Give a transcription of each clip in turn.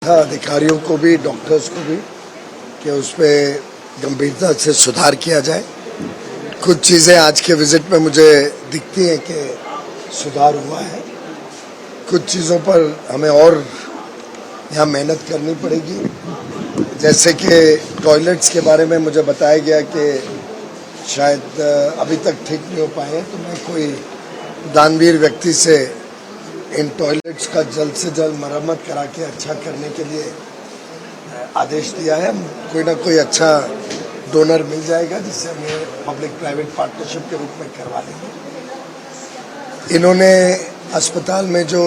था अधिकारियों को भी, डॉक्टर्स को भी, कि उस पर गंभीरता से सुधार किया जाए। कुछ चीज़ें आज के विजिट में मुझे दिखती हैं कि सुधार हुआ है। कुछ चीज़ों पर हमें और यहाँ मेहनत करनी पड़ेगी। जैसे कि टॉयलेट्स के बारे में मुझे बताया गया कि शायद अभी तक ठीक नहीं हो पाए हैं, तो मैं कोई दानवीर व्यक्ति से इन टॉयलेट्स का जल्द से जल्द मरम्मत करा के अच्छा करने के लिए आदेश दिया है। कोई ना कोई अच्छा डोनर मिल जाएगा जिससे हम ये पब्लिक प्राइवेट पार्टनरशिप के रूप में करवा लेंगे। इन्होंने अस्पताल में जो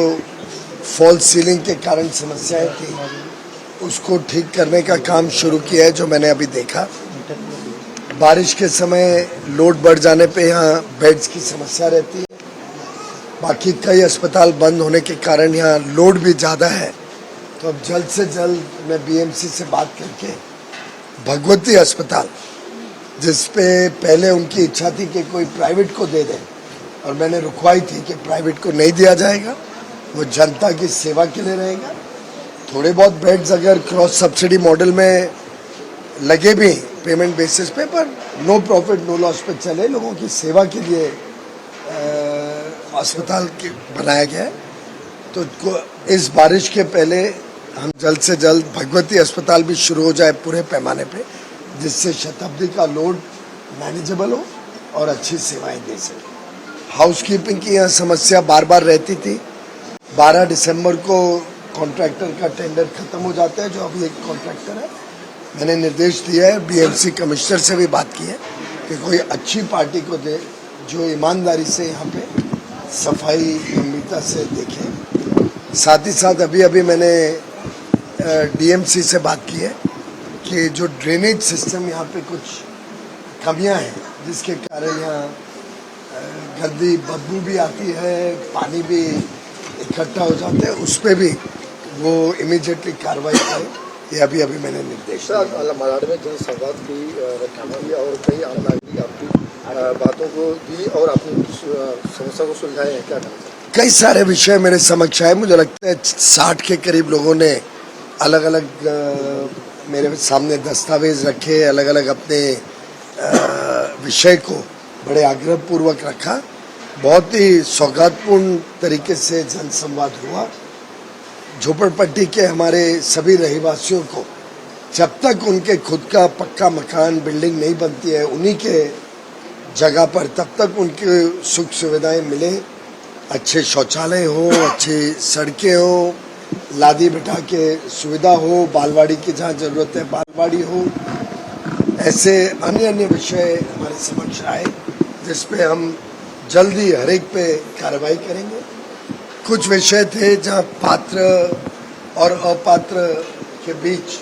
फॉल्स सीलिंग के कारण समस्याएं थी उसको ठीक करने का काम शुरू किया है, जो मैंने अभी देखा। बारिश के समय लोड बढ़ जाने पे यहाँ बेड्स की समस्या रहती है। बाकी कई अस्पताल बंद होने के कारण यहाँ लोड भी ज़्यादा है, तो अब जल्द से जल्द मैं बीएमसी से बात करके भगवती अस्पताल, जिस पे पहले उनकी इच्छा थी कि कोई प्राइवेट को दे दें, और मैंने रुकवाई थी कि प्राइवेट को नहीं दिया जाएगा, वो जनता की सेवा के लिए रहेगा। थोड़े बहुत बेड्स अगर क्रॉस सब्सिडी मॉडल में लगे भी पेमेंट बेसिस पे, पर नो प्रॉफिट नो लॉस पे चले, लोगों की सेवा के लिए अस्पताल बनाया गया है। तो इस बारिश के पहले हम जल्द से जल्द भगवती अस्पताल भी शुरू हो जाए पूरे पैमाने पे, जिससे शताब्दी का लोड मैनेजेबल हो और अच्छी सेवाएं दे सके। हाउसकीपिंग की यह समस्या बार बार रहती थी। 12 दिसंबर को कॉन्ट्रैक्टर का टेंडर खत्म हो जाता है, जो अभी एक कॉन्ट्रैक्टर है। मैंने निर्देश दिया है, बीएमसी कमिश्नर से भी बात की है कि कोई अच्छी पार्टी को दे जो ईमानदारी से यहाँ पे सफाई गंभीरता से देखें। साथ ही साथ अभी मैंने डीएमसी से बात की है कि जो ड्रेनेज सिस्टम यहाँ पे कुछ कमियां हैं, जिसके कारण यहाँ गंदी बदबू भी आती है, पानी भी इकट्ठा हो जाता है, उस पर भी वो इमीडिएटली कार्रवाई करें। ये अभी मैंने निर्देश दिया। मलाड में जनसंवाद की रखी और कई आम नागरिक आपकी बातों को दी और अपनी समस्या को सुलझाए हैं, क्या करना चाहिए? कई सारे विषय मेरे समक्ष आए। मुझे लगता है 60 के करीब लोगों ने अलग अलग मेरे सामने दस्तावेज रखे, अलग अलग अपने विषय को बड़े आग्रहपूर्वक रखा। बहुत ही सौगातपूर्ण तरीके से जनसंवाद हुआ। झोपड़पट्टी के हमारे सभी रहवासियों को जब तक उनके खुद का पक्का मकान बिल्डिंग नहीं बनती है उन्हीं के जगह पर, तब तक उनके सुख सुविधाएं मिले। अच्छे शौचालय हो, अच्छी सड़कें हो, लादी बिठा के सुविधा हो, बालवाड़ी की जहाँ जरूरत है बालवाड़ी हो, ऐसे अन्य विषय हमारे समक्ष आए, जिस पे हम जल्दी हर एक पे कार्रवाई करेंगे। कुछ विषय थे जहाँ पात्र और अपात्र के बीच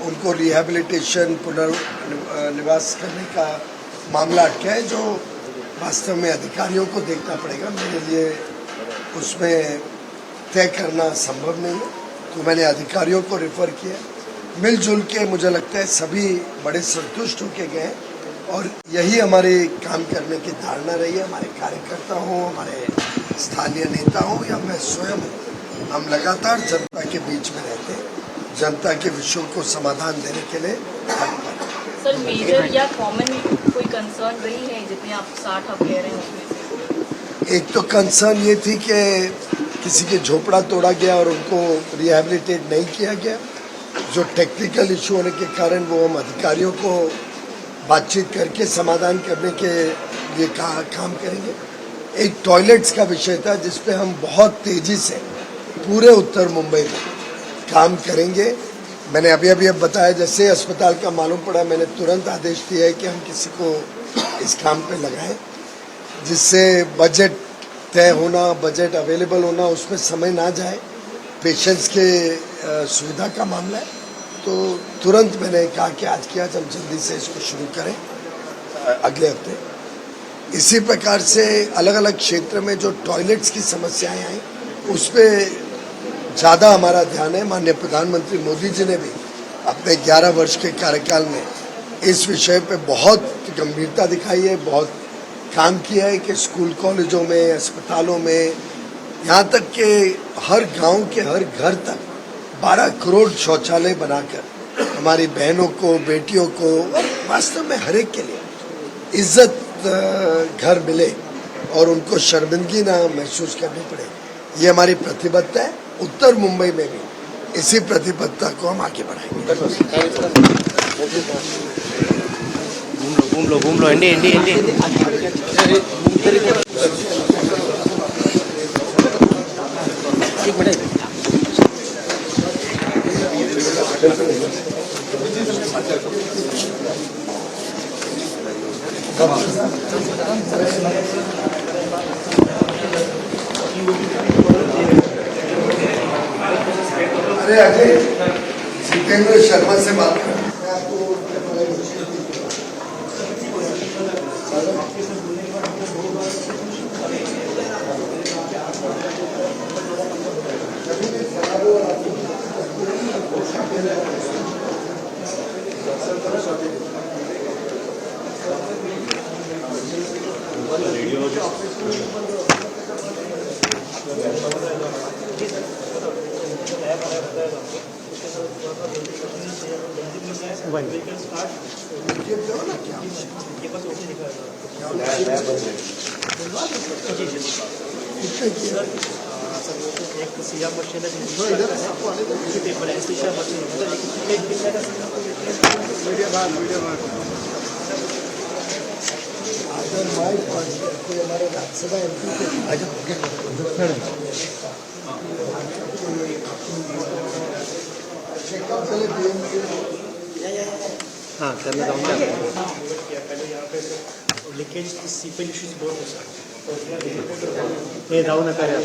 उनको रिहैबिलिटेशन पुनर्निवास करने का मामला अटका है, जो वास्तव में अधिकारियों को देखना पड़ेगा। मेरे लिए उसमें तय करना संभव नहीं है, तो मैंने अधिकारियों को रेफर किया। मिलजुल के मुझे लगता है सभी बड़े संतुष्ट होके गए, और यही हमारे काम करने की धारणा रही है। हमारे कार्यकर्ता हो, हमारे स्थानीय नेता हो या मैं स्वयं, हम लगातार जनता के बीच में रहते हैं, जनता के विषयों को समाधान देने के लिए सर, मेजर या कॉमन कोई कंसर्न रही है जितने आप 60 आप कह रहे हैं उसमें से? एक तो कंसर्न ये थी कि किसी के झोपड़ा तोड़ा गया और उनको रिहैबिलिटेट नहीं किया गया, जो टेक्निकल इशू होने के कारण वो हम अधिकारियों को बातचीत करके समाधान करने के लिए काम करेंगे। एक टॉयलेट्स का विषय था जिसपे हम बहुत तेजी से पूरे उत्तर मुंबई में काम करेंगे। मैंने अभी बताया, जैसे अस्पताल का मालूम पड़ा मैंने तुरंत आदेश दिया है कि हम किसी को इस काम पे लगाएं, जिससे बजट तय होना, बजट अवेलेबल होना, उसमें समय ना जाए। पेशेंट्स के सुविधा का मामला है, तो तुरंत मैंने कहा कि आज की आज हम जल्दी से इसको शुरू करें अगले हफ्ते। इसी प्रकार से अलग अलग क्षेत्र में जो टॉयलेट्स की समस्याएं आई उस पर ज़्यादा हमारा ध्यान है। माननीय प्रधानमंत्री मोदी जी ने भी अपने 11 वर्ष के कार्यकाल में इस विषय पे बहुत गंभीरता दिखाई है, बहुत काम किया है कि स्कूल कॉलेजों में, अस्पतालों में, यहाँ तक कि हर गांव के हर घर तक 12 करोड़ शौचालय बनाकर हमारी बहनों को, बेटियों को, वास्तव में हर एक के लिए इज्जत घर मिले और उनको शर्मिंदगी ना महसूस करनी पड़े, ये हमारी प्रतिबद्धता है। उत्तर मुंबई में भी इसी प्रतिबद्धता को हम आगे बढ़ाएंगे। घूम लो एंडी एंडी एंडी अरे अजय, जितेंद्र शर्मा से बात कर। हमारे राज्यसभा एमपी हाँ करने जाऊँगा लीकेज की सीपेज इश्यूज बहुत हो सकते हे जाऊ नका रे